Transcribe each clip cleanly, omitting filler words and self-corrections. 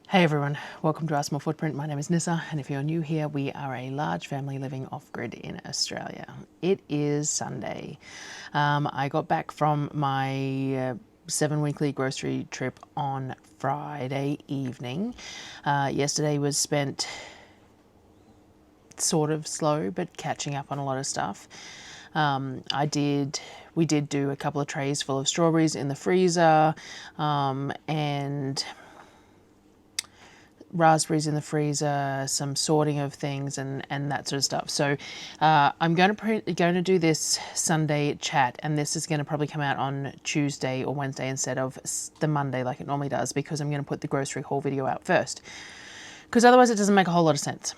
Hey everyone, welcome to Our Small Footprint. My name is Nyssa, and if you're new here, we are a large family living off-grid in Australia. It is Sunday. I got back from my 7-weekly grocery trip on Friday evening. Yesterday was spent sort of slow, but catching up on a lot of stuff. We did do a couple of trays full of strawberries in the freezer, and raspberries in the freezer, some sorting of things and that sort of stuff. So I'm going to do this Sunday chat, and this is going to probably come out on Tuesday or Wednesday instead of the Monday like it normally does, because I'm going to put the grocery haul video out first, because otherwise it doesn't make a whole lot of sense.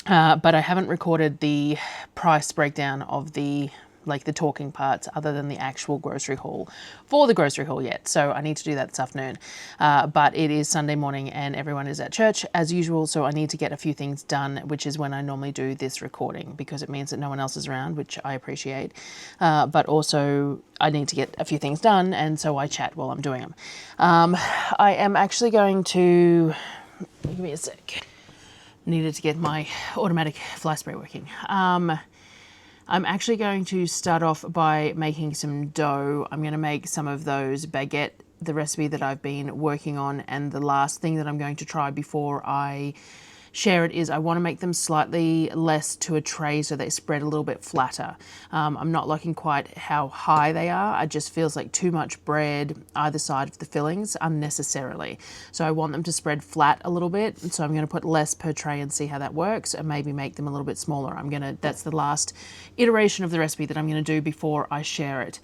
But I haven't recorded the price breakdown of the talking parts other than the actual grocery haul for the grocery haul yet. So I need to do that this afternoon. But it is Sunday morning and everyone is at church as usual. So I need to get a few things done, which is when I normally do this recording, because it means that no one else is around, which I appreciate. But also I need to get a few things done. And so I chat while I'm doing them. I am actually going to, give me a sec. Needed to get my automatic fly spray working. I'm actually going to start off by making some dough. I'm going to make some of those baguette, the recipe that I've been working on, and the last thing that I'm going to try before I share it is I want to make them slightly less to a tray so they spread a little bit flatter. I'm not liking quite how high they are. It just feels like too much bread either side of the fillings unnecessarily. So I want them to spread flat a little bit. So I'm going to put less per tray and see how that works, and maybe make them a little bit smaller. That's the last iteration of the recipe that I'm going to do before I share it.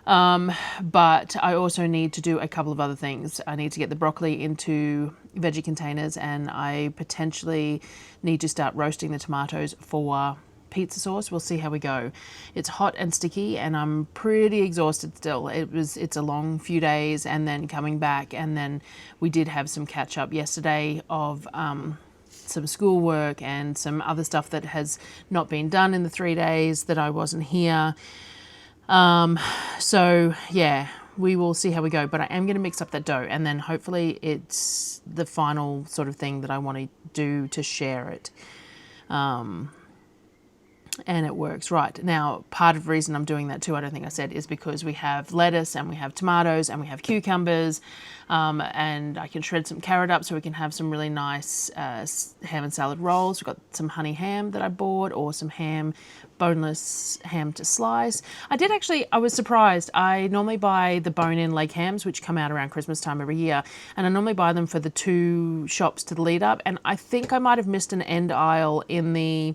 But I also need to do a couple of other things. I need to get the broccoli into veggie containers, and I potentially need to start roasting the tomatoes for pizza sauce. We'll see how we go. It's hot and sticky and I'm pretty exhausted still. It's a long few days, and then coming back, and then we did have some catch up yesterday of some schoolwork and some other stuff that has not been done in the 3 days that I wasn't here. So yeah, we will see how we go, but I am going to mix up that dough, and then hopefully it's the final sort of thing that I want to do to share it. And it works. Right, now part of the reason I'm doing that too, I don't think I said, is because we have lettuce and we have tomatoes and we have cucumbers, and I can shred some carrot up so we can have some really nice ham and salad rolls. We've got some honey ham that I bought, or some ham, boneless ham to slice. I was surprised. I normally buy the bone-in leg hams, which come out around Christmas time every year, and I normally buy them for the 2 shops to the lead up, and I think I might have missed an end aisle in the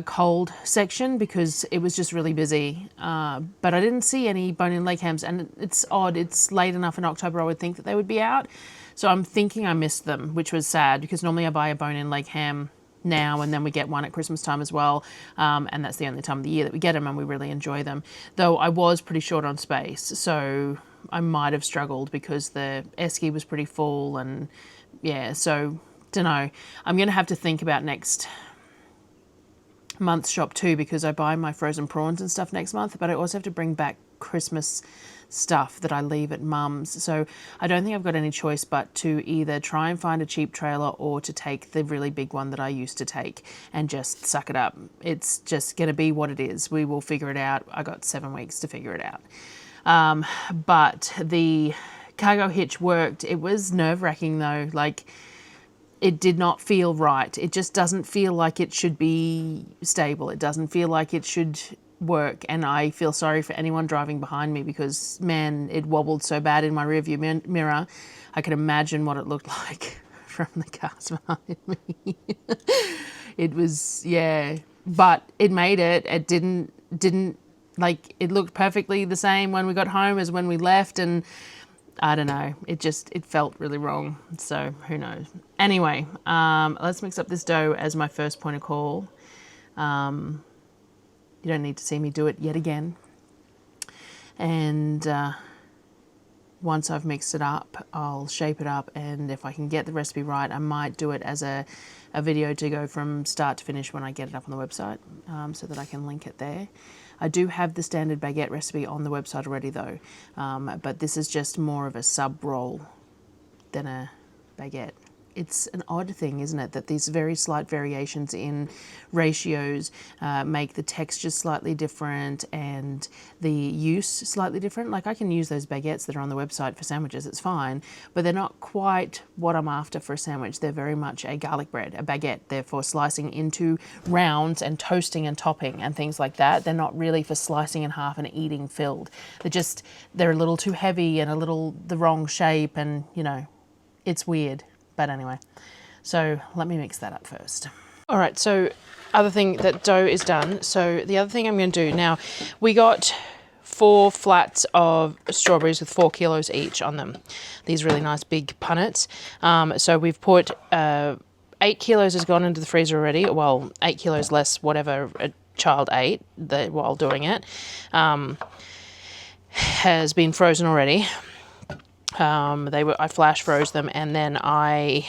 cold section because it was just really busy, but I didn't see any bone-in leg hams, and it's odd, it's late enough in October I would think that they would be out, so I'm thinking I missed them, which was sad, because normally I buy a bone-in leg ham now, and then we get one at Christmas time as well, and that's the only time of the year that we get them, and we really enjoy them, though I was pretty short on space, so I might have struggled because the esky was pretty full, and yeah, so don't know. I'm going to have to think about next month's shop too, because I buy my frozen prawns and stuff next month, but I also have to bring back Christmas stuff that I leave at mum's, so I don't think I've got any choice but to either try and find a cheap trailer, or to take the really big one that I used to take and just suck it up. It's just going to be what it is. We will figure it out. I got 7 weeks to figure it out. But the cargo hitch worked. It was nerve-wracking though, it did not feel right. It just doesn't feel like it should be stable. It doesn't feel like it should work. And I feel sorry for anyone driving behind me, because, man, it wobbled so bad in my rearview mirror. I could imagine what it looked like from the cars behind me. It was, yeah. But it made it. It didn't, it looked perfectly the same when we got home as when we left, and I don't know, it felt really wrong, so who knows. Anyway, let's mix up this dough as my first point of call. You don't need to see me do it yet again. And once I've mixed it up, I'll shape it up, and if I can get the recipe right, I might do it as a video to go from start to finish when I get it up on the website, so that I can link it there. I do have the standard baguette recipe on the website already though, but this is just more of a sub roll than a baguette. it's an odd thing, isn't it, that these very slight variations in ratios make the texture slightly different and the use slightly different. Like I can use those baguettes that are on the website for sandwiches, it's fine, but they're not quite what I'm after for a sandwich. They're very much a garlic bread, a baguette. They're for slicing into rounds and toasting and topping and things like that. They're not really for slicing in half and eating filled. They're a little too heavy and a little the wrong shape, and you know, it's weird. But anyway, so let me mix that up first. All right, so other thing, that dough is done. So the other thing I'm going to do now, we got 4 flats of strawberries with 4 kilos each on them. These really nice big punnets. So we've put 8 kilos has gone into the freezer already. Well, 8 kilos less whatever a child ate while doing it has been frozen already. I flash froze them, and then I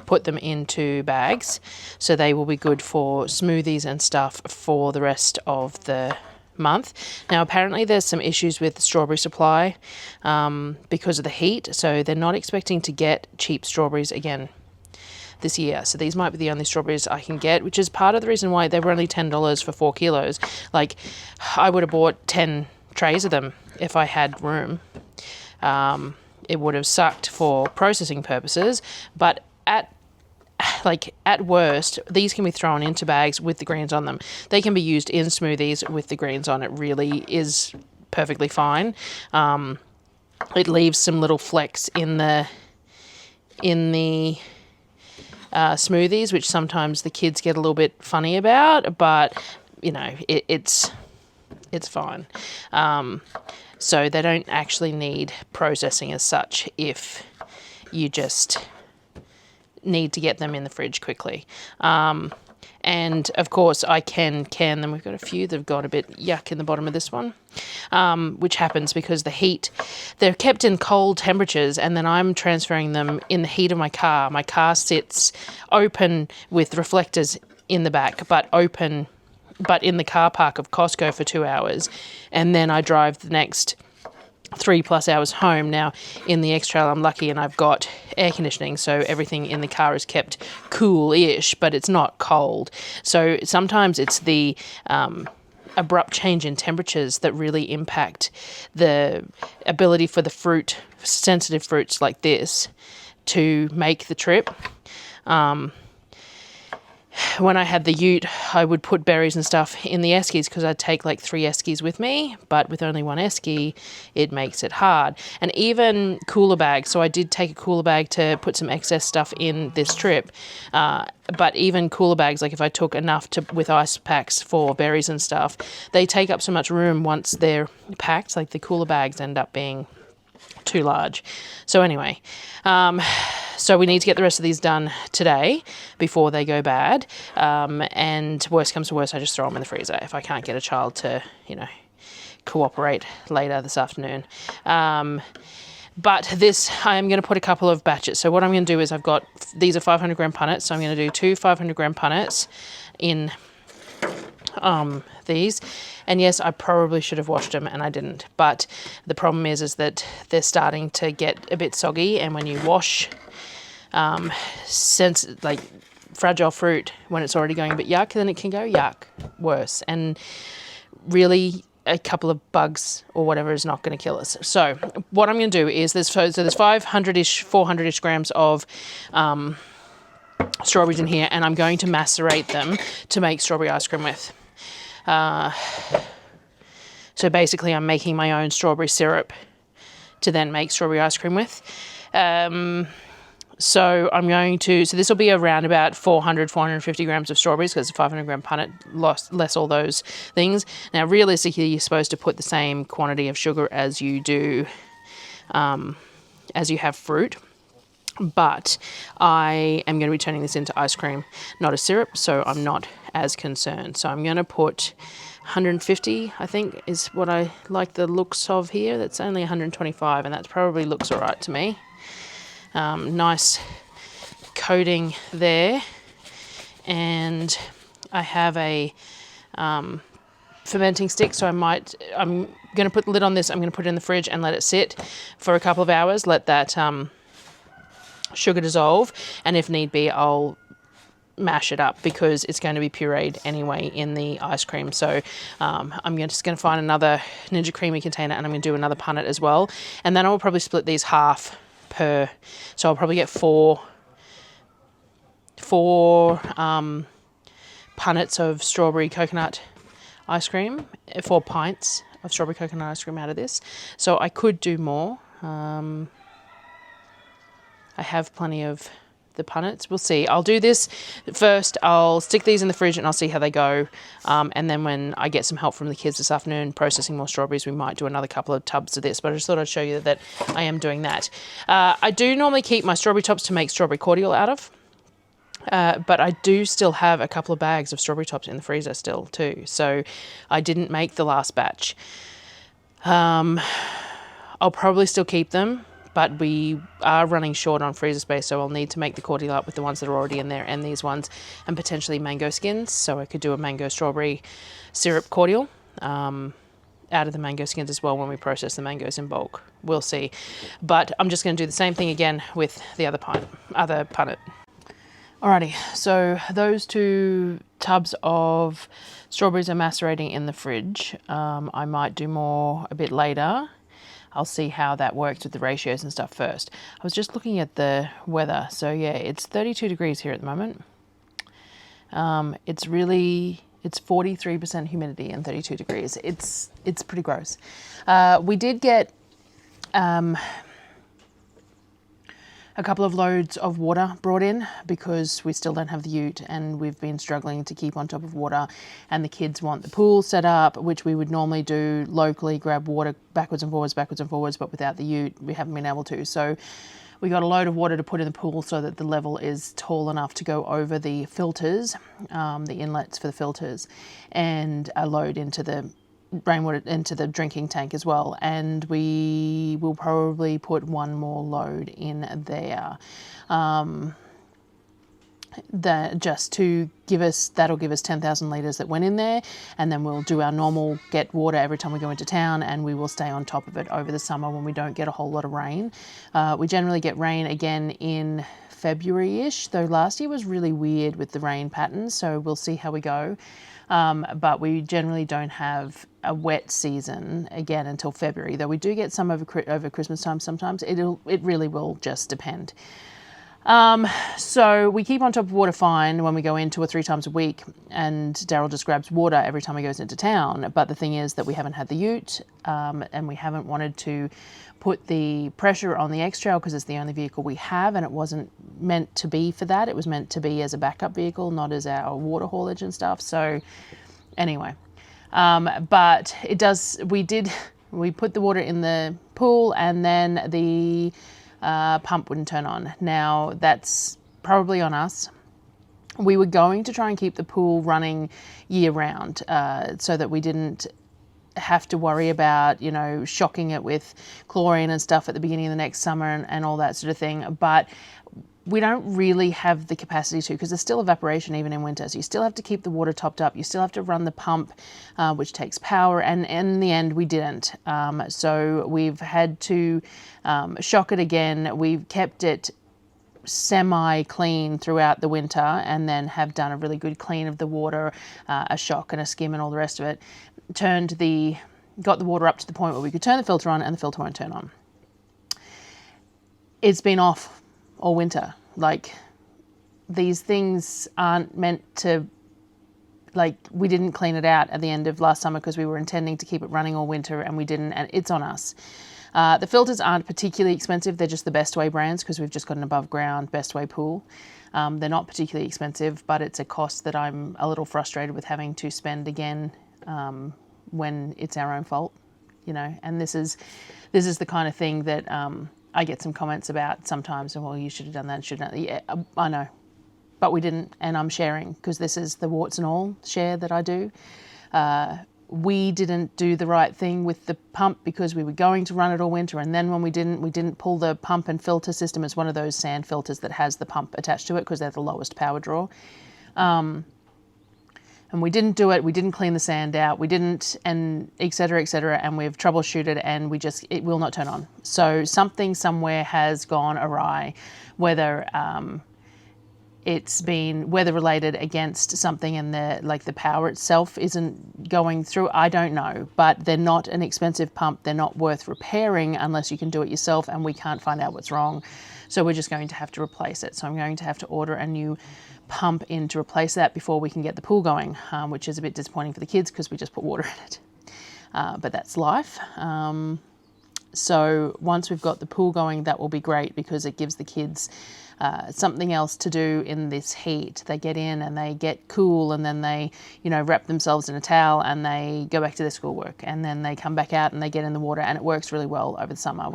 put them into bags, so they will be good for smoothies and stuff for the rest of the month. Now apparently there's some issues with the strawberry supply because of the heat, so they're not expecting to get cheap strawberries again this year. So these might be the only strawberries I can get, which is part of the reason why they were only $10 for 4 kilos. Like I would have bought 10 trays of them if I had room. It would have sucked for processing purposes, but at worst, these can be thrown into bags with the greens on them. They can be used in smoothies with the greens on. It really is perfectly fine. It leaves some little flecks in the smoothies, which sometimes the kids get a little bit funny about, but you know, it's fine. So they don't actually need processing as such if you just need to get them in the fridge quickly. And of course I can can them. We've got a few that have got a bit yuck in the bottom of this one, which happens because the heat, they're kept in cold temperatures, and then I'm transferring them in the heat of my car. My car sits open with reflectors in the back, but in the car park of Costco for 2 hours, and then I drive the next 3+ hours home. Now in the X-Trail I'm lucky and I've got air conditioning, so everything in the car is kept cool-ish, but it's not cold. So sometimes it's the abrupt change in temperatures that really impact the ability for the fruit, sensitive fruits like this, to make the trip. When I had the ute, I would put berries and stuff in the eskies because I'd take like 3 eskies with me, but with only 1 esky, it makes it hard. And even cooler bags, so I did take a cooler bag to put some excess stuff in this trip, but even cooler bags, like if I took enough with ice packs for berries and stuff, they take up so much room once they're packed, like the cooler bags end up being too large. So anyway, so we need to get the rest of these done today before they go bad. And worst comes to worst, I just throw them in the freezer if I can't get a child to, cooperate later this afternoon. But this, I am going to put a couple of batches. So what I'm going to do is these are 500 gram punnets. So I'm going to do 2 500 gram punnets in these. And yes, I probably should have washed them and I didn't. But the problem is that they're starting to get a bit soggy, and when you wash fragile fruit when it's already going a bit yuck, then it can go yuck worse. And really, a couple of bugs or whatever is not going to kill us. So what I'm going to do is there's 500-ish, 400-ish grams of strawberries in here, and I'm going to macerate them to make strawberry ice cream with. So basically I'm making my own strawberry syrup to then make strawberry ice cream with. So this will be around about 450 grams of strawberries because it's a 500 gram punnet, less all those things. Now realistically you're supposed to put the same quantity of sugar as you do, as you have fruit. But I am going to be turning this into ice cream, not a syrup, so I'm not as concerned. So I'm going to put 150, I think, is what I like the looks of here. That's only 125, and that probably looks all right to me. Nice coating there. And I have a fermenting stick, so I'm going to put the lid on this. I'm going to put it in the fridge and let it sit for a couple of hours, let that sugar dissolve, and if need be, I'll mash it up because it's going to be pureed anyway in the ice cream. So I'm just going to find another Ninja Creamy container, and I'm going to do another punnet as well. And then I'll probably split these half per, so I'll probably get four punnets of strawberry coconut ice cream, 4 pints of strawberry coconut ice cream out of this. So I could do more. I have plenty of the punnets. We'll see. I'll do this first. I'll stick these in the fridge and I'll see how they go. And then when I get some help from the kids this afternoon processing more strawberries, we might do another couple of tubs of this. But I just thought I'd show you that I am doing that. I do normally keep my strawberry tops to make strawberry cordial out of. But I do still have a couple of bags of strawberry tops in the freezer still too. So I didn't make the last batch. I'll probably still keep them, but we are running short on freezer space, so I'll need to make the cordial up with the ones that are already in there and these ones, and potentially mango skins. So I could do a mango strawberry syrup cordial out of the mango skins as well when we process the mangoes in bulk. We'll see. But I'm just going to do the same thing again with the other punnet. Alrighty, so those 2 tubs of strawberries are macerating in the fridge. I might do more a bit later. I'll see how that works with the ratios and stuff first. I was just looking at the weather. So yeah, it's 32 degrees here at the moment. It's 43% humidity and 32 degrees. It's pretty gross. We did get a couple of loads of water brought in because we still don't have the ute and we've been struggling to keep on top of water, and the kids want the pool set up, which we would normally do locally, grab water backwards and forwards, but without the ute we haven't been able to. So we got a load of water to put in the pool so that the level is tall enough to go over the filters, the inlets for the filters, and a load into the rainwater into the drinking tank as well, and we will probably put one more load in there, that just to give us, that'll give us 10,000 litres that went in there, and then we'll do our normal get water every time we go into town, and we will stay on top of it over the summer when we don't get a whole lot of rain. We generally get rain again in February-ish, though last year was really weird with the rain patterns, so we'll see how we go. But we generally don't have a wet season again until February, though we do get some over Christmas time sometimes. It really will just depend. So we keep on top of water fine when we go in 2 or 3 times a week, and Darryl just grabs water every time he goes into town. But the thing is that we haven't had the ute, and we haven't wanted to put the pressure on the X-Trail because it's the only vehicle we have, and it wasn't meant to be for that. It was meant to be as a backup vehicle, not as our water haulage and stuff. So anyway, but it does, we put the water in the pool, and then the pump wouldn't turn on. Now that's probably on us. We were going to try and keep the pool running year round, so that we didn't have to worry about, you know, shocking it with chlorine and stuff at the beginning of the next summer and all that sort of thing. But we don't really have the capacity to, because there's still evaporation even in winter. So you still have to keep the water topped up. You still have to run the pump, which takes power. And in the end, we didn't. So we've had to shock it again. We've kept it semi-clean throughout the winter, and then have done a really good clean of the water, a shock and a skim and all the rest of it. Got the water up to the point where we could turn the filter on, and the filter won't turn on. It's been off all winter. Like, these things aren't meant to, like, we didn't clean it out at the end of last summer because we were intending to keep it running all winter, and we didn't, and it's on us. The filters aren't particularly expensive. They're just the Best Way brands because we've just got an above ground Best Way pool. They're not particularly expensive, but it's a cost that I'm a little frustrated with having to spend again, when it's our own fault, you know. And this is the kind of thing that I get some comments about sometimes, and well, you should have done that, should have done that. Yeah, I know, but we didn't, and I'm sharing because this is the warts and all share that I do. We didn't do the right thing with the pump because we were going to run it all winter, and then when we didn't pull the pump and filter system. It's one of those sand filters that has the pump attached to it because they're the lowest power draw. and we didn't do it, we didn't clean the sand out, we didn't, and et cetera, and we've troubleshooted and it will not turn on. So something somewhere has gone awry, whether it's been weather related against something and the power itself isn't going through. I don't know, but they're not an expensive pump. They're not worth repairing unless you can do it yourself, and we can't find out what's wrong. So we're just going to have to replace it. So I'm going to have to order a new pump in to replace that before we can get the pool going, which is a bit disappointing for the kids because we just put water in it. But that's life. So once we've got the pool going, that will be great because it gives the kids something else to do in this heat. They get in and they get cool, and then they, wrap themselves in a towel and they go back to their schoolwork, and then they come back out and they get in the water, and it works really well over the summer.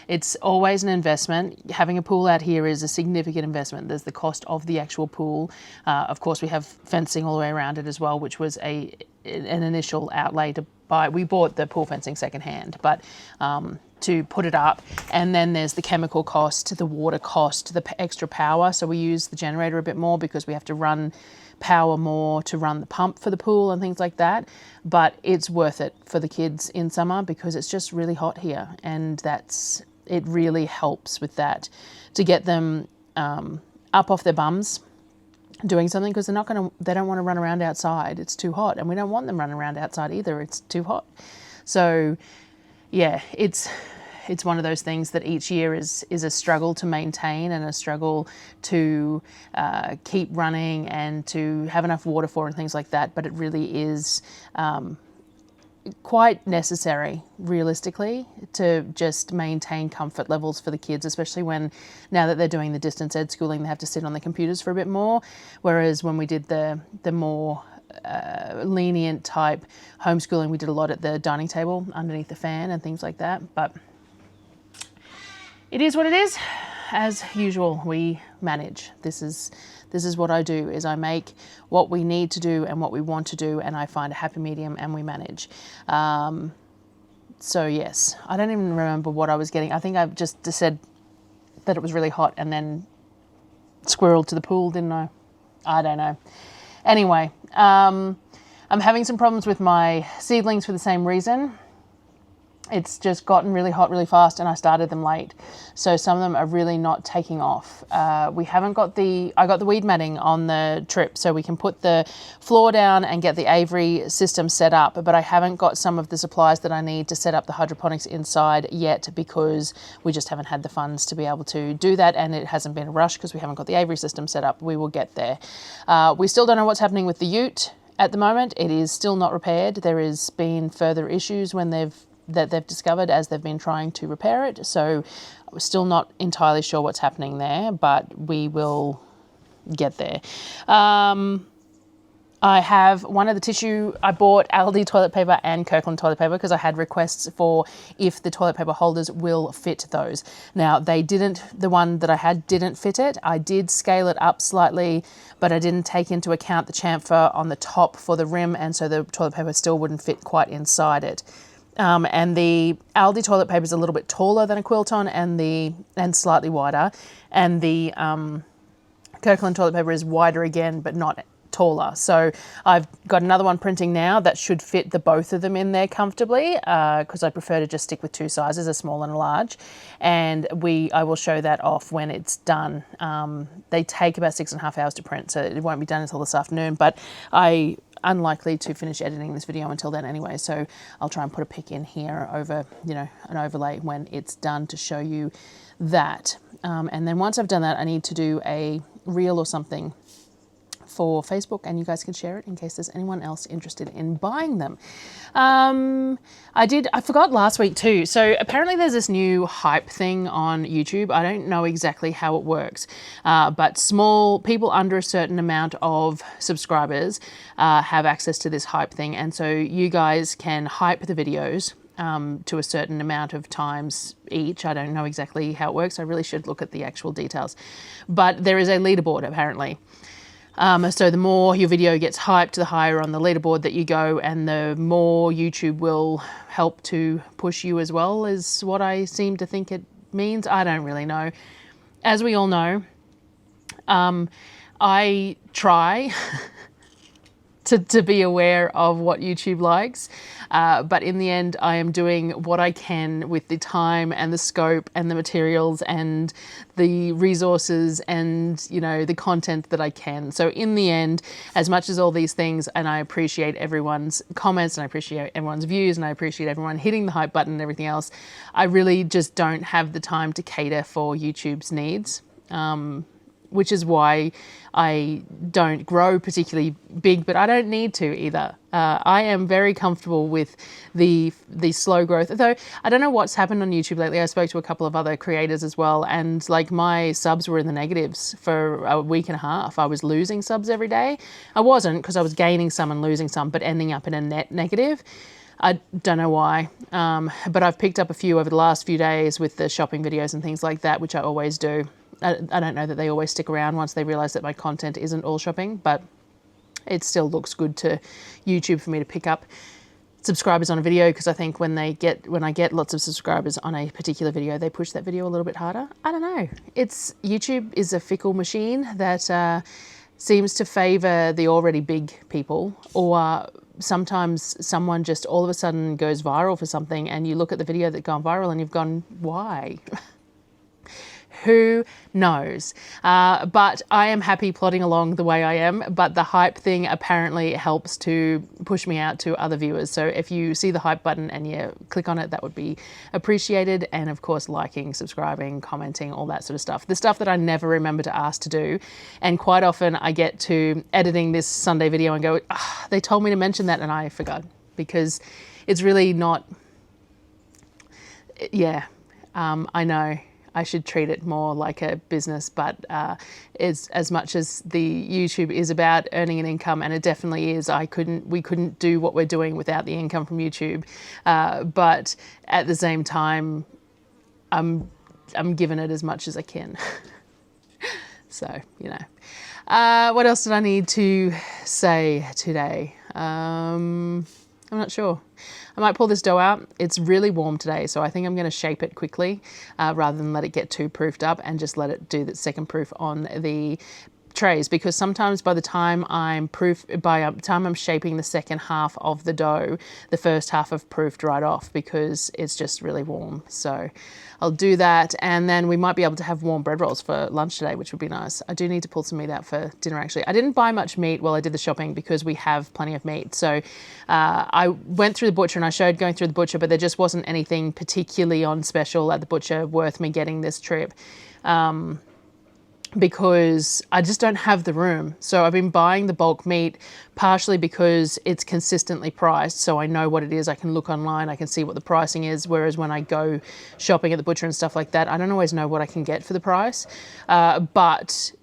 It's always an investment. Having a pool out here is a significant investment. There's the cost of the actual pool. Of course, we have fencing all the way around it as well, which was an initial outlay to buy. We bought the pool fencing secondhand, but to put it up, and then there's the chemical cost, the water cost, the extra power. So we use the generator a bit more because we have to run power more to run the pump for the pool and things like that. But it's worth it for the kids in summer because it's just really hot here, and it really helps with that to get them up off their bums doing something, because they don't want to run around outside. It's too hot, and we don't want them running around outside either. It's too hot. So yeah, it's one of those things that each year is a struggle to maintain and a struggle to keep running and to have enough water for and things like that. But it really is quite necessary, realistically, to just maintain comfort levels for the kids, especially now that they're doing the distance ed schooling, they have to sit on the computers for a bit more. Whereas when we did the more lenient type homeschooling, we did a lot at the dining table underneath the fan and things like that. But it is what it is. As usual, we manage. This is what I do, is I make what we need to do and what we want to do, and I find a happy medium and we manage. So yes, I don't even remember what I was getting. I think I've just said that it was really hot and then squirreled to the pool, didn't I? I don't know. Anyway, I'm having some problems with my seedlings for the same reason. It's just gotten really hot really fast, and I started them late. So some of them are really not taking off. I got the weed matting on the trip, so we can put the floor down and get the aviary system set up, but I haven't got some of the supplies that I need to set up the hydroponics inside yet, because we just haven't had the funds to be able to do that, and it hasn't been a rush because we haven't got the aviary system set up. We will get there. We still don't know what's happening with the ute at the moment. It is still not repaired. There has been further issues that they've discovered as they've been trying to repair it. So we're still not entirely sure what's happening there, but we will get there. I have one of the tissue, I bought Aldi toilet paper and Kirkland toilet paper because I had requests for if the toilet paper holders will fit those. Now the one that I had didn't fit it. I did scale it up slightly, but I didn't take into account the chamfer on the top for the rim, and so the toilet paper still wouldn't fit quite inside it. And the Aldi toilet paper is a little bit taller than a Quilton and slightly wider. And the Kirkland toilet paper is wider again, but not taller. So I've got another one printing now that should fit the both of them in there comfortably, because I prefer to just stick with two sizes, a small and a large. And I will show that off when it's done. They take about 6.5 hours to print, so it won't be done until this afternoon, but unlikely to finish editing this video until then anyway, so I'll try and put a pic in here over, an overlay when it's done to show you that. And then once I've done that, I need to do a reel or something for Facebook, and you guys can share it in case there's anyone else interested in buying them. I forgot last week too. So apparently there's this new hype thing on YouTube. I don't know exactly how it works, but small people under a certain amount of subscribers have access to this hype thing. And so you guys can hype the videos to a certain amount of times each. I don't know exactly how it works. I really should look at the actual details, but there is a leaderboard apparently. So the more your video gets hyped, the higher on the leaderboard that you go, and the more YouTube will help to push you as well, is what I seem to think it means. I don't really know. As we all know, I try to be aware of what YouTube likes. But in the end, I am doing what I can with the time and the scope and the materials and the resources and, you know, the content that I can. So in the end, as much as all these things, and I appreciate everyone's comments and I appreciate everyone's views and I appreciate everyone hitting the hype button and everything else, I really just don't have the time to cater for YouTube's needs. Which is why I don't grow particularly big, but I don't need to either. I am very comfortable with the slow growth. Though I don't know what's happened on YouTube lately. I spoke to a couple of other creators as well, and like my subs were in the negatives for a week and a half. I was losing subs every day. I wasn't, because I was gaining some and losing some, but ending up in a net negative. I don't know why, but I've picked up a few over the last few days with the shopping videos and things like that, which I always do. I don't know that they always stick around once they realise that my content isn't all shopping, but it still looks good to YouTube for me to pick up subscribers on a video, because I think when I get lots of subscribers on a particular video, they push that video a little bit harder. I don't know. YouTube is a fickle machine that seems to favour the already big people, or sometimes someone just all of a sudden goes viral for something and you look at the video that's gone viral and you've gone, why? Who knows? But I am happy plodding along the way I am, but the hype thing apparently helps to push me out to other viewers. So if you see the hype button and you click on it, that would be appreciated. And of course, liking, subscribing, commenting, all that sort of stuff. The stuff that I never remember to ask to do. And quite often I get to editing this Sunday video and go, they told me to mention that and I forgot, because it's really not, I know. I should treat it more like a business, but it's as much as the YouTube is about earning an income, and it definitely is. We couldn't do what we're doing without the income from YouTube. But at the same time, I'm giving it as much as I can. So, you know. What else did I need to say today? I'm not sure. I might pull this dough out. It's really warm today, so I think I'm going to shape it quickly rather than let it get too proofed up, and just let it do the second proof on the trays, because sometimes by the time I'm shaping the second half of the dough, the first half I've proofed right off because it's just really warm. So I'll do that, and then we might be able to have warm bread rolls for lunch today, which would be nice. I do need to pull some meat out for dinner actually. I didn't buy much meat while I did the shopping because we have plenty of meat. So I went through the butcher and I showed going through the butcher, but there just wasn't anything particularly on special at the butcher worth me getting this trip. Because I just don't have the room. So I've been buying the bulk meat partially because it's consistently priced, so I know what it is. I can look online, I can see what the pricing is, whereas when I go shopping at the butcher and stuff like that, I don't always know what I can get for the price. But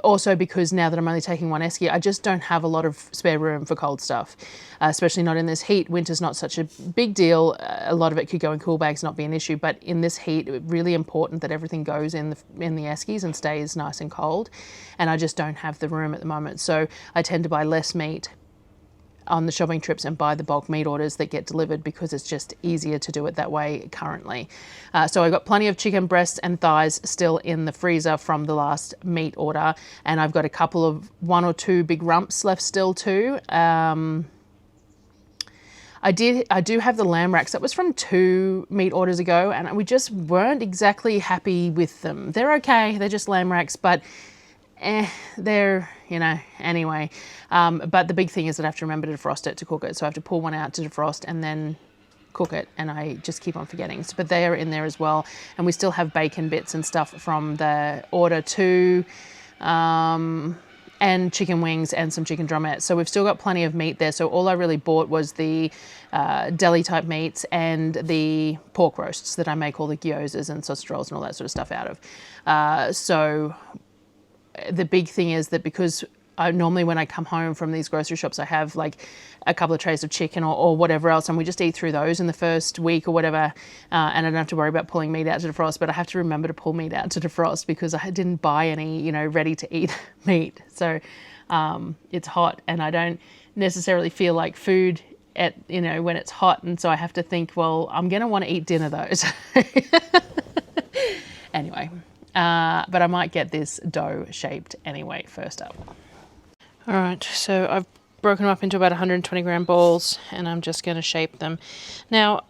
also because now that I'm only taking one esky, I just don't have a lot of spare room for cold stuff, especially not in this heat. Winter's not such a big deal. A lot of it could go in cool bags, not be an issue, but in this heat, it's really important that everything goes in the eskies and stays nice and cold, and I just don't have the room at the moment. So I tend to buy less meat on the shopping trips and buy the bulk meat orders that get delivered, because it's just easier to do it that way currently. So I've got plenty of chicken breasts and thighs still in the freezer from the last meat order, and I've got a couple of 1 or 2 big rumps left still too. I do have the lamb racks. That was from 2 meat orders ago, and we just weren't exactly happy with them. They're okay, they're just lamb racks, but they're, anyway. But the big thing is that I have to remember to defrost it to cook it. So I have to pull one out to defrost and then cook it, and I just keep on forgetting. So, but they are in there as well. And we still have bacon bits and stuff from the order too. And chicken wings and some chicken drumettes. So we've still got plenty of meat there. So all I really bought was the deli type meats and the pork roasts that I make all the gyozas and sausage rolls and all that sort of stuff out of. So the big thing is that because normally when I come home from these grocery shops, I have like a couple of trays of chicken or whatever else, and we just eat through those in the first week or whatever, and I don't have to worry about pulling meat out to defrost, but I have to remember to pull meat out to defrost because I didn't buy any, ready to eat meat. So it's hot and I don't necessarily feel like food when it's hot, and so I have to think, well, I'm going to want to eat dinner though. So anyway. But I might get this dough shaped anyway first up. All right, so I've broken them up into about 120 gram balls, and I'm just going to shape them. Now,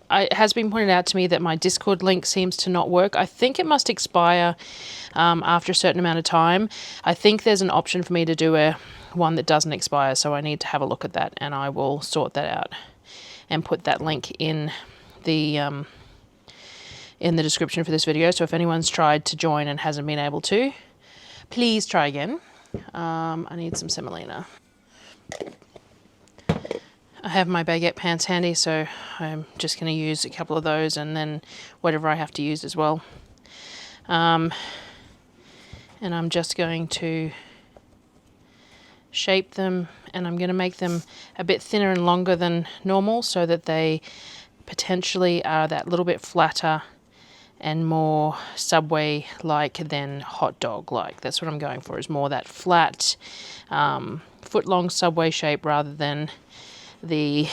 it has been pointed out to me that my Discord link seems to not work. I think it must expire after a certain amount of time. I think there's an option for me to do one that doesn't expire, so I need to have a look at that, and I will sort that out and put that link in the description for this video. So if anyone's tried to join and hasn't been able to, please try again. I need some semolina. I have my baguette pans handy, so I'm just going to use a couple of those and then whatever I have to use as well. And I'm just going to shape them, and I'm going to make them a bit thinner and longer than normal so that they potentially are that little bit flatter and more Subway-like than hot dog-like. That's what I'm going for, is more that flat, foot-long Subway shape rather than the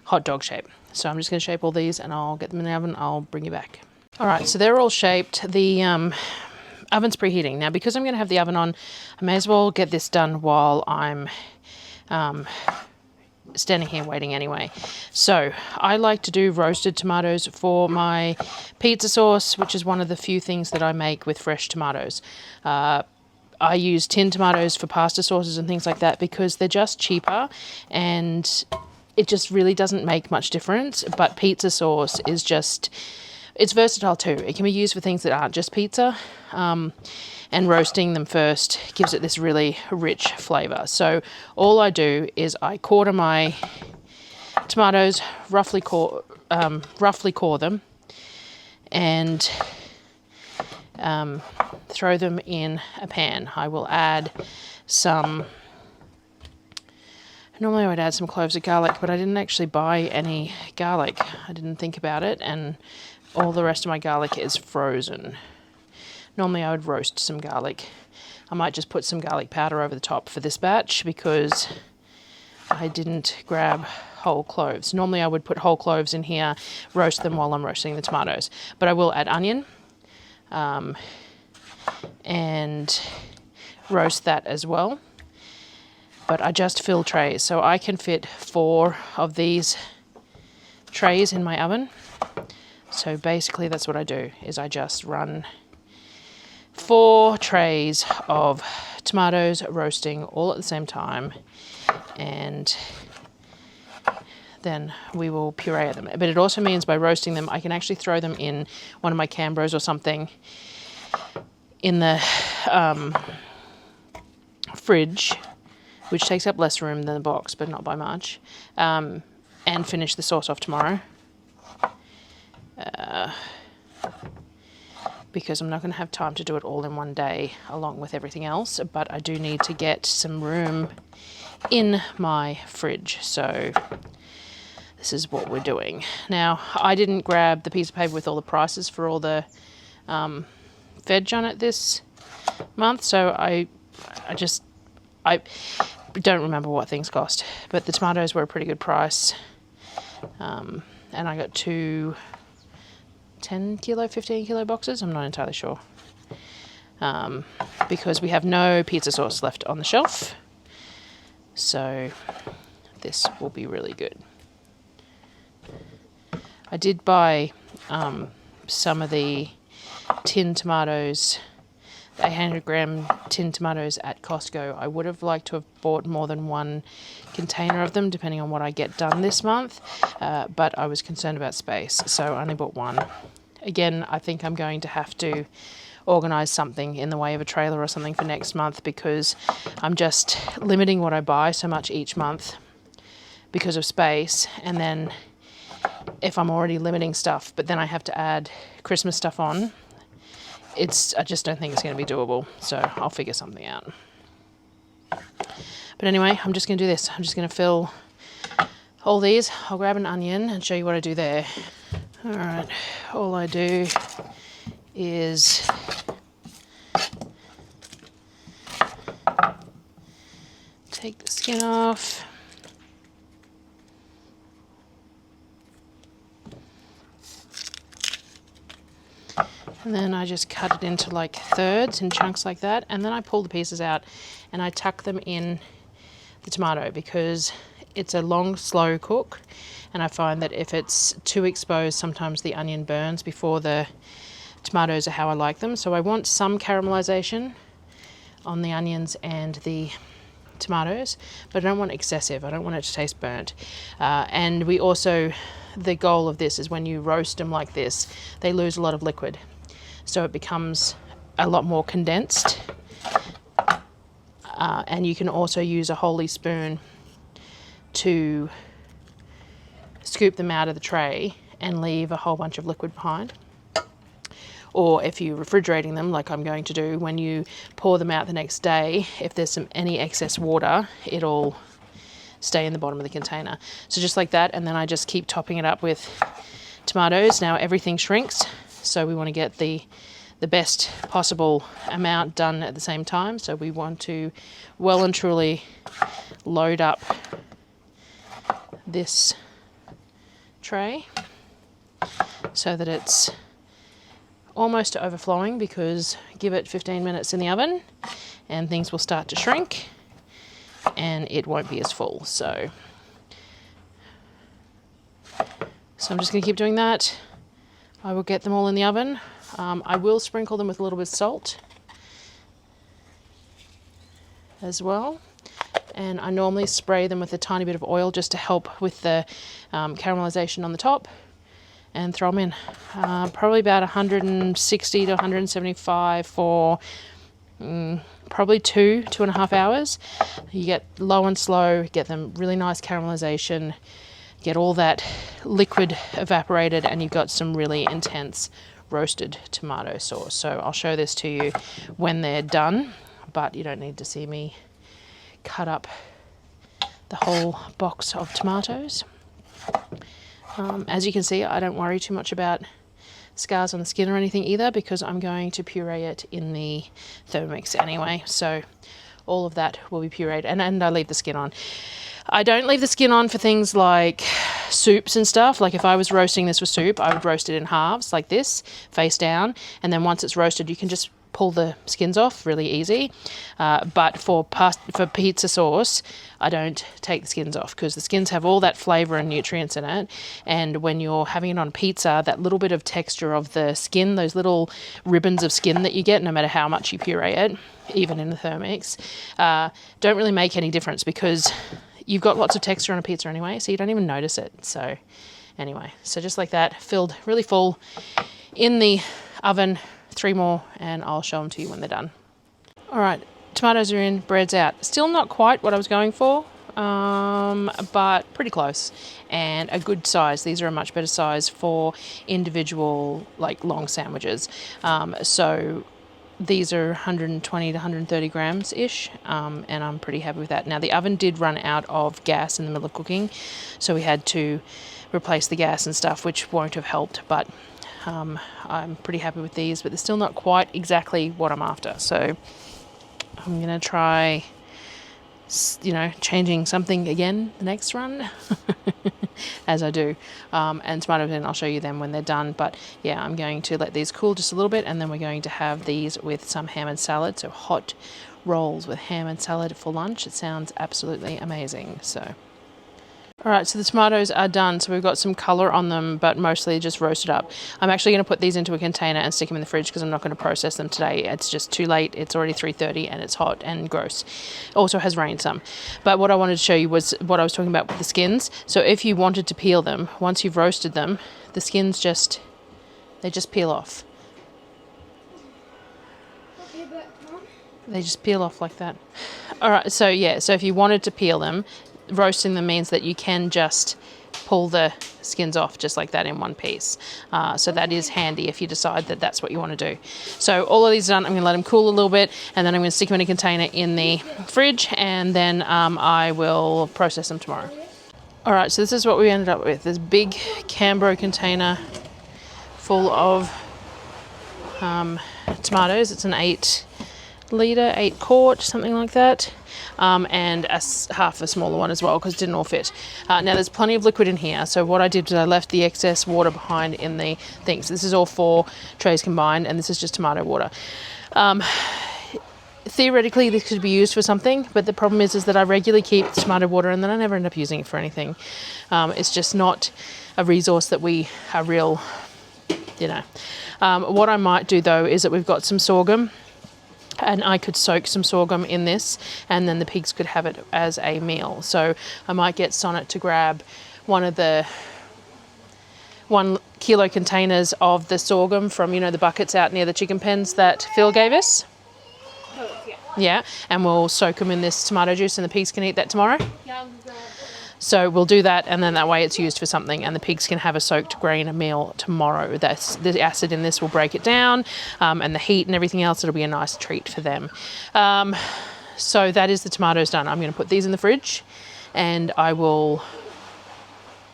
hot dog shape. So I'm just going to shape all these and I'll get them in the oven. I'll bring you back. All right, so they're all shaped. The oven's preheating. Now, because I'm going to have the oven on, I may as well get this done while I'm standing here waiting anyway. So I like to do roasted tomatoes for my pizza sauce, which is one of the few things that I make with fresh tomatoes. I use tinned tomatoes for pasta sauces and things like that because they're just cheaper and it just really doesn't make much difference. But pizza sauce is just, it's versatile too. It can be used for things that aren't just pizza. And roasting them first gives it this really rich flavour. So all I do is I quarter my tomatoes, roughly core them, and throw them in a pan. I will add some, normally I would add some cloves of garlic, but I didn't actually buy any garlic. I didn't think about it, and all the rest of my garlic is frozen. Normally I would roast some garlic. I might just put some garlic powder over the top for this batch because I didn't grab whole cloves. Normally I would put whole cloves in here, roast them while I'm roasting the tomatoes. But I will add onion and roast that as well. But I just fill trays, so I can fit 4 of these trays in my oven. So basically that's what I do, is I just run 4 trays of tomatoes roasting all at the same time, and then we will puree them. But it also means by roasting them, I can actually throw them in one of my Cambros or something in the fridge, which takes up less room than the box, but not by much, and finish the sauce off tomorrow. Because I'm not going to have time to do it all in one day along with everything else, but I do need to get some room in my fridge. So this is what we're doing. Now, I didn't grab the piece of paper with all the prices for all the veg on it this month, so I don't remember what things cost, but the tomatoes were a pretty good price, and I got 2 10 kilo, 15 kilo boxes. I'm not entirely sure. Because we have no pizza sauce left on the shelf. So this will be really good. I did buy some of the tinned tomatoes, the 800 gram tinned tomatoes at Costco. I would have liked to have bought more than 1 container of them, depending on what I get done this month, but I was concerned about space, so I only bought 1. Again, I think I'm going to have to organise something in the way of a trailer or something for next month, because I'm just limiting what I buy so much each month because of space. And then if I'm already limiting stuff, but then I have to add Christmas stuff on, I just don't think it's going to be doable. So I'll figure something out. But anyway, I'm just going to do this. I'm just going to fill all these. I'll grab an onion and show you what I do there. All right, all I do is take the skin off. And then I just cut it into like thirds, in chunks like that. And then I pull the pieces out and I tuck them in the tomato, because it's a long, slow cook. And I find that if it's too exposed, sometimes the onion burns before the tomatoes are how I like them. So I want some caramelization on the onions and the tomatoes, but I don't want excessive. I don't want it to taste burnt. And we also, the goal of this is when you roast them like this, they lose a lot of liquid. So it becomes a lot more condensed. And you can also use a holy spoon to scoop them out of the tray and leave a whole bunch of liquid behind. Or if you're refrigerating them, like I'm going to do, when you pour them out the next day, if there's any excess water, it'll stay in the bottom of the container. So just like that, and then I just keep topping it up with tomatoes. Now everything shrinks, so we want to get the best possible amount done at the same time. So we want to well and truly load up this tray so that it's almost overflowing, because give it 15 minutes in the oven and things will start to shrink and it won't be as full. So I'm just going to keep doing that. I will get them all in the oven. I will sprinkle them with a little bit of salt as well. And I normally spray them with a tiny bit of oil just to help with the caramelization on the top, and throw them in. Probably about 160 to 175 for probably 2.5 hours. You get low and slow, get them really nice caramelization, get all that liquid evaporated, and you've got some really intense roasted tomato sauce. So I'll show this to you when they're done, but you don't need to see me cut up the whole box of tomatoes. As you can see, I don't worry too much about scars on the skin or anything either, because I'm going to puree it in the Thermomix anyway. So all of that will be pureed, and I leave the skin on. I don't leave the skin on for things like soups and stuff. Like if I was roasting this for soup, I would roast it in halves like this, face down, and then once it's roasted, you can just pull the skins off really easy. But for pizza sauce, I don't take the skins off, because the skins have all that flavor and nutrients in it. And when you're having it on pizza, that little bit of texture of the skin, those little ribbons of skin that you get, no matter how much you puree it, even in the Thermomix, don't really make any difference, because you've got lots of texture on a pizza anyway, so you don't even notice it. So anyway, so just like that, filled really full in the oven. 3 more, and I'll show them to you when they're done. All right, tomatoes are in, bread's out. Still not quite what I was going for, but pretty close, and a good size. These are a much better size for individual, like, long sandwiches. So these are 120 to 130 grams ish, and I'm pretty happy with that. Now the oven did run out of gas in the middle of cooking, so we had to replace the gas and stuff, which won't have helped, but I'm pretty happy with these, but they're still not quite exactly what I'm after. So I'm going to try, changing something again the next run as I do. And tomatoes, and I'll show you them when they're done. But yeah, I'm going to let these cool just a little bit, and then we're going to have these with some ham and salad. So hot rolls with ham and salad for lunch. It sounds absolutely amazing. So all right, so the tomatoes are done. So we've got some colour on them, but mostly just roasted up. I'm actually going to put these into a container and stick them in the fridge, because I'm not going to process them today. It's just too late. It's already 3:30 and it's hot and gross. It also has rained some. But what I wanted to show you was what I was talking about with the skins. So if you wanted to peel them, once you've roasted them, the skins just peel off. They just peel off like that. All right, so yeah, so if you wanted to peel them, roasting them means that you can just pull the skins off just like that in one piece. So that is handy if you decide that that's what you want to do. So all of these are done. I'm going to let them cool a little bit, and then I'm going to stick them in a container in the fridge, and then I will process them tomorrow. All right, so this is what we ended up with. This big Cambro container full of tomatoes. It's an 8 quart, something like that. And half a smaller one as well, because it didn't all fit. Now there's plenty of liquid in here, so what I did was I left the excess water behind in the things. This is all 4 trays combined, and this is just tomato water. theoretically this could be used for something, but the problem is that I regularly keep tomato water and then I never end up using it for anything. It's just not a resource that we are real, you know. What I might do though is that we've got some sorghum, and I could soak some sorghum in this, and then the pigs could have it as a meal. So I might get Sonnet to grab one of the 1 kilo containers of the sorghum from, you know, the buckets out near the chicken pens that Phil gave us. Yeah, and we'll soak them in this tomato juice and the pigs can eat that tomorrow. So we'll do that, and then that way it's used for something and the pigs can have a soaked green meal tomorrow. The acid in this will break it down, and the heat and everything else, it'll be a nice treat for them. So that is the tomatoes done. I'm going to put these in the fridge, and I'll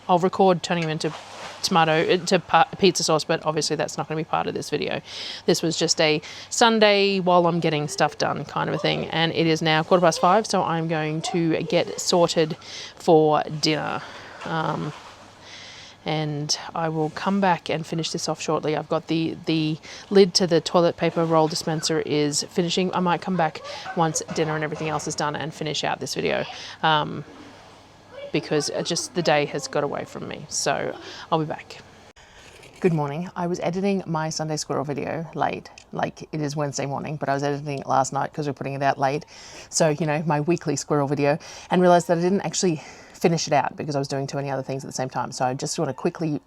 record turning them into pizza sauce, but obviously that's not going to be part of this video. This was just a Sunday while I'm getting stuff done kind of a thing, and it is now 5:15, so I'm going to get sorted for dinner, and I will come back and finish this off shortly. I've got the lid to the toilet paper roll dispenser is finishing. I might come back once dinner and everything else is done and finish out this video, because just the day has got away from me. So I'll be back. Good morning. I was editing my Sunday squirrel video late, like it is Wednesday morning, but I was editing it last night because we're putting it out late. So, you know, my weekly squirrel video, and realized that I didn't actually finish it out because I was doing too many other things at the same time. So I just want to quickly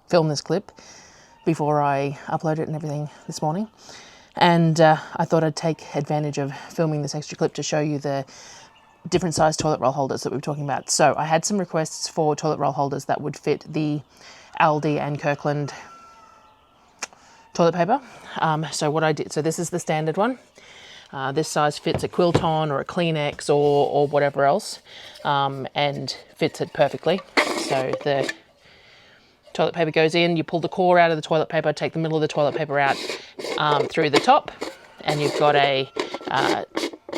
film this clip before I upload it and everything this morning. And I thought I'd take advantage of filming this extra clip to show you the different size toilet roll holders that we were talking about. So I had some requests for toilet roll holders that would fit the Aldi and Kirkland toilet paper. So what I did, so this is the standard one. This size fits a Quilton or a Kleenex or whatever else, and fits it perfectly. So the toilet paper goes in, you pull the core out of the toilet paper, take the middle of the toilet paper out through the top, and you've got a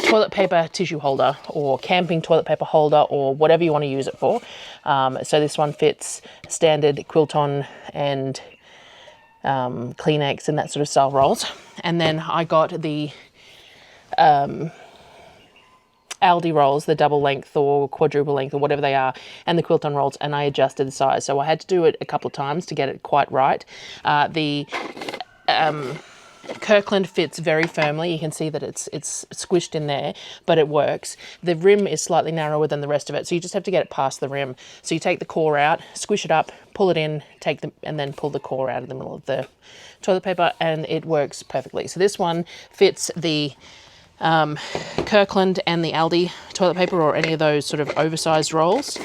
toilet paper tissue holder or camping toilet paper holder or whatever you want to use it for. So this one fits standard Quilton and Kleenex and that sort of style rolls. And then I got the Aldi rolls, the double length or quadruple length or whatever they are, and the Quilton rolls, and I adjusted the size. So I had to do it a couple of times to get it quite right. The Kirkland fits very firmly. You can see that it's squished in there, but it works. The rim is slightly narrower than the rest of it, so you just have to get it past the rim. So you take the core out, squish it up, pull it in, and then pull the core out of the middle of the toilet paper, and it works perfectly. So this one fits the Kirkland and the Aldi toilet paper or any of those sort of oversized rolls.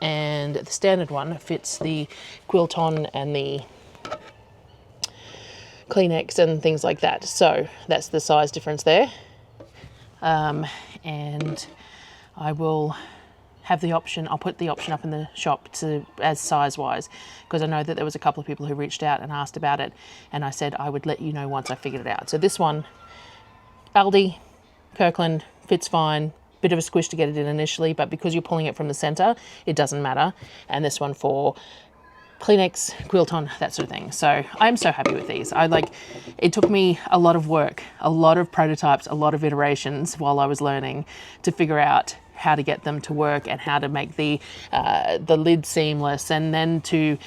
And the standard one fits the Quilton and the Kleenex and things like that. So that's the size difference there. And I will have the option, I'll put the option up in the shop as size wise, because I know that there was a couple of people who reached out and asked about it, and I said I would let you know once I figured it out. So this one, Aldi, Kirkland, fits fine. Bit of a squish to get it in initially, but because you're pulling it from the center, it doesn't matter. And this one for Kleenex, Quilton, that sort of thing. So I'm so happy with these. It took me a lot of work, a lot of prototypes, a lot of iterations while I was learning to figure out how to get them to work and how to make the lid seamless, and then to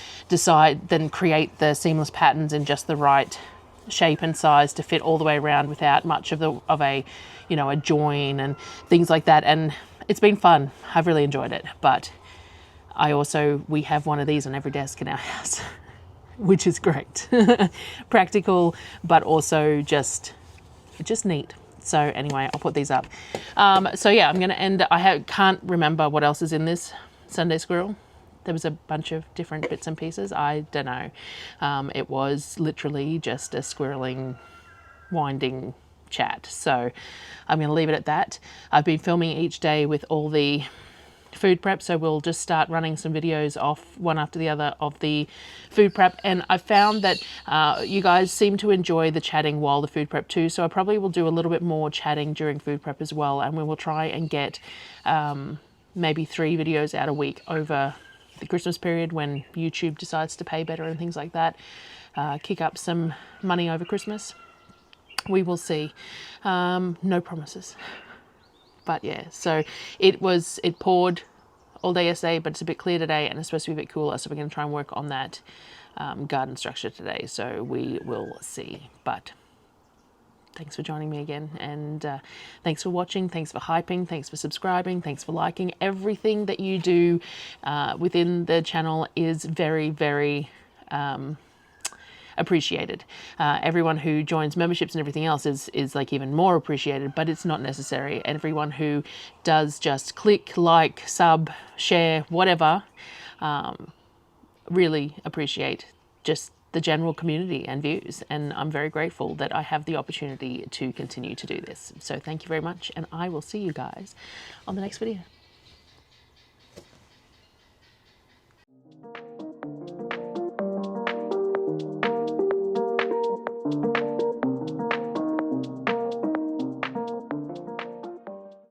create the seamless patterns in just the right shape and size to fit all the way around without much of a join and things like that. And it's been fun. I've really enjoyed it. But we have one of these on every desk in our house, which is great. Practical, but also just neat. So anyway, I'll put these up. So yeah, I'm going to end. Can't remember what else is in this Sunday Squirrel. There was a bunch of different bits and pieces. I don't know. It was literally just a squirreling, winding chat. So I'm going to leave it at that. I've been filming each day with all the food prep, so we'll just start running some videos off one after the other of the food prep, and I found that you guys seem to enjoy the chatting while the food prep too, so I probably will do a little bit more chatting during food prep as well, and we will try and get maybe 3 videos out a week over the Christmas period when YouTube decides to pay better and things like that, kick up some money over Christmas. we will see. No promises. But yeah, so it poured all day yesterday, but it's a bit clear today and it's supposed to be a bit cooler. So we're going to try and work on that garden structure today. So we will see. But thanks for joining me again. And thanks for watching. Thanks for hyping. Thanks for subscribing. Thanks for liking. Everything that you do within the channel is very, very appreciated. Everyone who joins memberships and everything else is like even more appreciated, but it's not necessary. Everyone who does just click, like, sub, share, whatever, really appreciate just the general community and views. And I'm very grateful that I have the opportunity to continue to do this. So thank you very much. And I will see you guys on the next video.